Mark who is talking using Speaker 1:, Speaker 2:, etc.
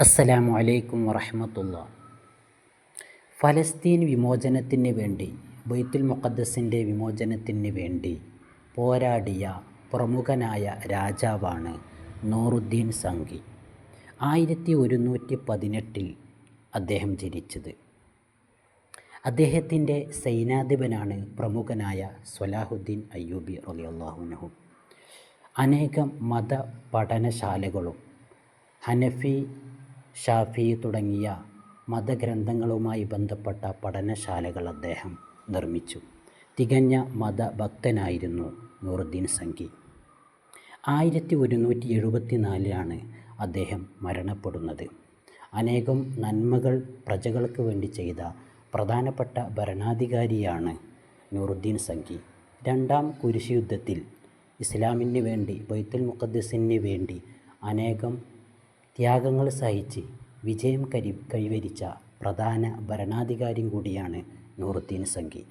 Speaker 1: അസ്സലാമു അലൈക്കും വറഹ്മത്തുള്ളാഹി. ഫലസ്തീൻ വിമോചനത്തിന് വേണ്ടി, ബൈത്തുൽ മുഖദ്ദസിൻ്റെ വിമോചനത്തിന് വേണ്ടി പോരാടിയ പ്രമുഖനായ രാജാവാണ് നൂറുദ്ദീൻ സംഘി. 1118 അദ്ദേഹം ജനിച്ചത്. അദ്ദേഹത്തിൻ്റെ സൈന്യാധിപനാണ് പ്രമുഖനായ സ്വലാഹുദ്ദീൻ അയ്യൂബി റളിയല്ലാഹു അൻഹു. അനേകം മത പഠനശാലകളും ഹനഫി, ഷാഫി തുടങ്ങിയ മതഗ്രന്ഥങ്ങളുമായി ബന്ധപ്പെട്ട പഠനശാലകൾ അദ്ദേഹം നിർമ്മിച്ചു. തികഞ്ഞ മതഭക്തനായിരുന്നു നൂറുദ്ദീൻ സംഘി. 1174 അദ്ദേഹം മരണപ്പെടുന്നത്. അനേകം നന്മകൾ പ്രജകൾക്ക് വേണ്ടി ചെയ്ത പ്രധാനപ്പെട്ട ഭരണാധികാരിയാണ് നൂറുദ്ദീൻ സംഘി. രണ്ടാം കുരിശ് യുദ്ധത്തിൽ ഇസ്ലാമിന് വേണ്ടി, ബൈത്തുൽ മുഖദ്ദസിന് വേണ്ടി അനേകം ത്യാഗങ്ങൾ സഹിച്ച് വിജയം കൈവരിച്ച പ്രധാന ഭരണാധികാരി കൂടിയാണ് നൂറുദ്ദീൻ സംഘി.